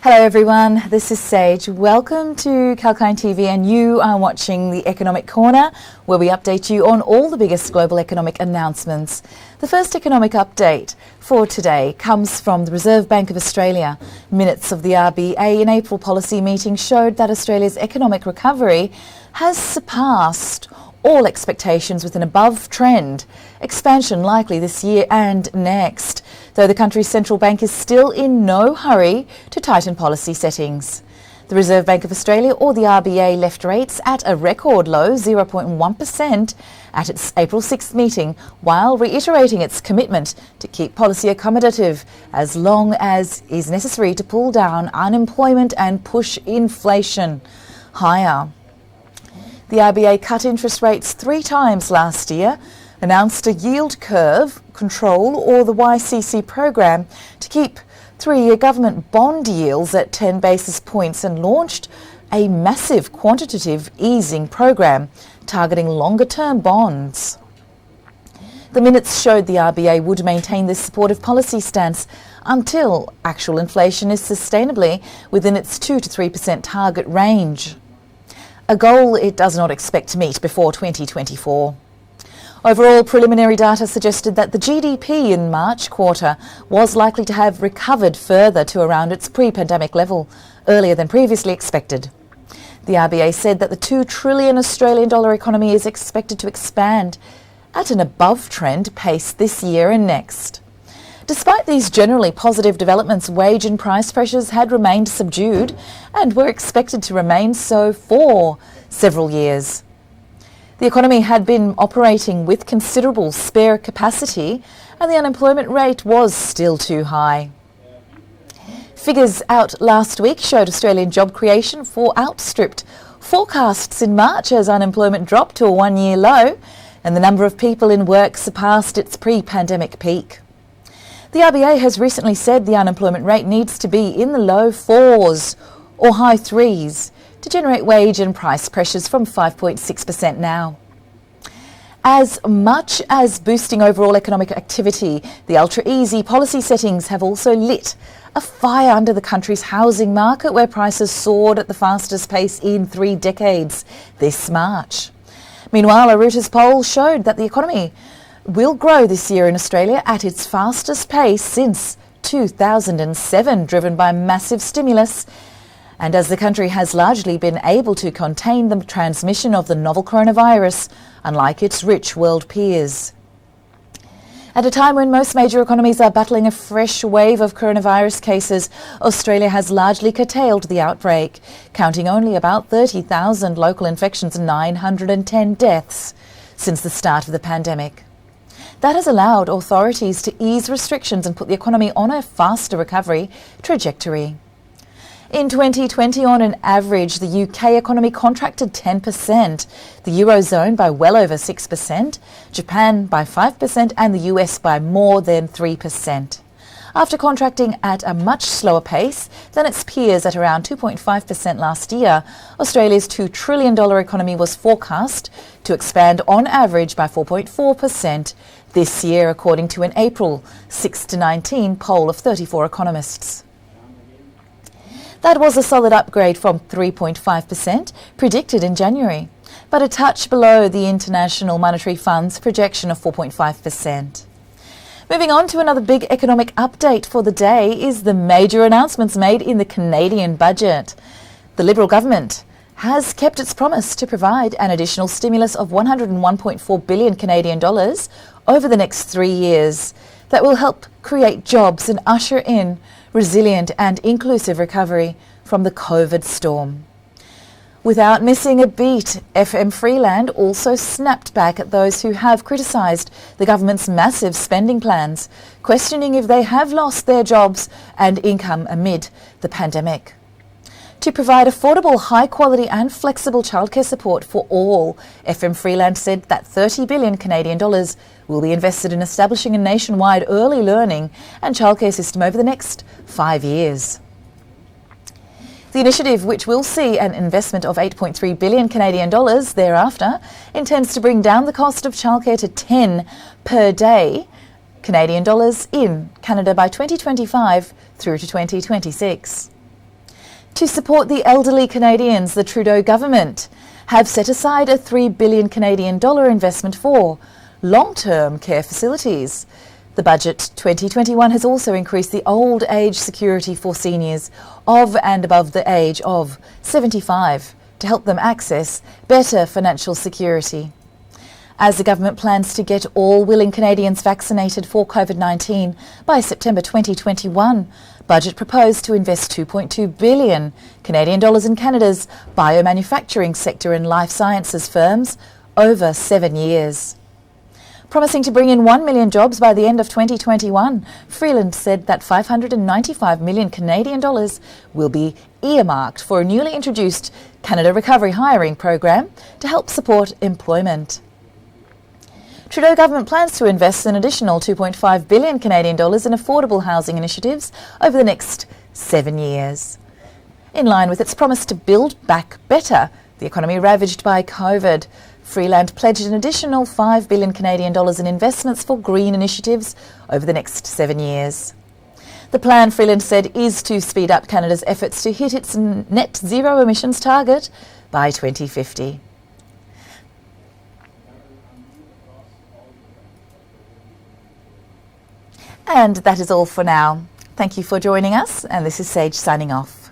Hello everyone, this is Sage. Welcome to 𝐊𝐶𝐿 TV and you are watching the Economic Corner, where we update you on all the biggest global economic announcements. The first economic update for today comes from the Reserve Bank of Australia. Minutes of the RBA in April policy meeting showed that Australia's economic recovery has surpassed all expectations with an above trend expansion likely this year and next, though the country's central bank is still in no hurry to tighten policy settings. The Reserve Bank of Australia, or the RBA, left rates at a record low 0.1% at its April 6th meeting, while reiterating its commitment to keep policy accommodative as long as is necessary to pull down unemployment and push inflation higher. The RBA cut interest rates 3 times last year, announced a yield curve control, or the YCC program, to keep 3-year government bond yields at 10 basis points, and launched a massive quantitative easing program targeting longer-term bonds. The minutes showed the RBA would maintain this supportive policy stance until actual inflation is sustainably within its 2 to 3% target range, a goal it does not expect to meet before 2024. Overall, preliminary data suggested that the GDP in March quarter was likely to have recovered further to around its pre-pandemic level, earlier than previously expected. The RBA said that the $2 trillion Australian dollar economy is expected to expand at an above-trend pace this year and next. Despite these generally positive developments, wage and price pressures had remained subdued and were expected to remain so for several years. The economy had been operating with considerable spare capacity, and the unemployment rate was still too high. Figures out last week showed Australian job creation outstripped forecasts in March as unemployment dropped to a 1-year low and the number of people in work surpassed its pre-pandemic peak. The RBA has recently said the unemployment rate needs to be in the low 4s or high 3s to generate wage and price pressures from 5.6% now. As much as boosting overall economic activity, the ultra-easy policy settings have also lit a fire under the country's housing market, where prices soared at the fastest pace in 3 decades this March. Meanwhile, a Reuters poll showed that the economy will grow this year in Australia at its fastest pace since 2007, driven by massive stimulus, and as the country has largely been able to contain the transmission of the novel coronavirus, unlike its rich world peers. At a time when most major economies are battling a fresh wave of coronavirus cases, Australia has largely curtailed the outbreak, counting only about 30,000 local infections and 910 deaths since the start of the pandemic. That has allowed authorities to ease restrictions and put the economy on a faster recovery trajectory. In 2020, on an average, the UK economy contracted 10%, the Eurozone by well over 6%, Japan by 5%, and the US by more than 3%. After contracting at a much slower pace than its peers at around 2.5% last year, Australia's $2 trillion economy was forecast to expand on average by 4.4% this year, according to an April 6 to 19 poll of 34 economists. That was a solid upgrade from 3.5% predicted in January, but a touch below the International Monetary Fund's projection of 4.5%. Moving on to another big economic update for the day is the major announcements made in the Canadian budget. The Liberal government has kept its promise to provide an additional stimulus of 101.4 billion Canadian dollars over the next 3 years that will help create jobs and usher in resilient and inclusive recovery from the COVID storm. Without missing a beat, FM Freeland also snapped back at those who have criticised the government's massive spending plans, questioning if they have lost their jobs and income amid the pandemic. To provide affordable, high-quality and flexible childcare support for all, FM Freeland said that 30 billion Canadian dollars will be invested in establishing a nationwide early learning and childcare system over the next 5 years. The initiative, which will see an investment of 8.3 billion Canadian dollars thereafter, intends to bring down the cost of childcare to 10 per day Canadian dollars in Canada by 2025 through to 2026. To support the elderly Canadians, the Trudeau government have set aside a $3 billion Canadian investment for long-term care facilities. The budget 2021 has also increased the old age security for seniors of and above the age of 75 to help them access better financial security. As the government plans to get all willing Canadians vaccinated for COVID-19 by September 2021, budget proposed to invest $2.2 billion Canadian dollars in Canada's biomanufacturing sector and life sciences firms over 7 years. Promising to bring in 1 million jobs by the end of 2021, Freeland said that 595 million Canadian dollars will be earmarked for a newly introduced Canada Recovery Hiring Program to help support employment. Trudeau government plans to invest an additional 2.5 billion Canadian dollars in affordable housing initiatives over the next 7 years. In line with its promise to build back better the economy ravaged by COVID, Freeland pledged an additional 5 billion Canadian dollars in investments for green initiatives over the next 7 years. The plan, Freeland said, is to speed up Canada's efforts to hit its net zero emissions target by 2050. And that is all for now. Thank you for joining us, and this is Sage signing off.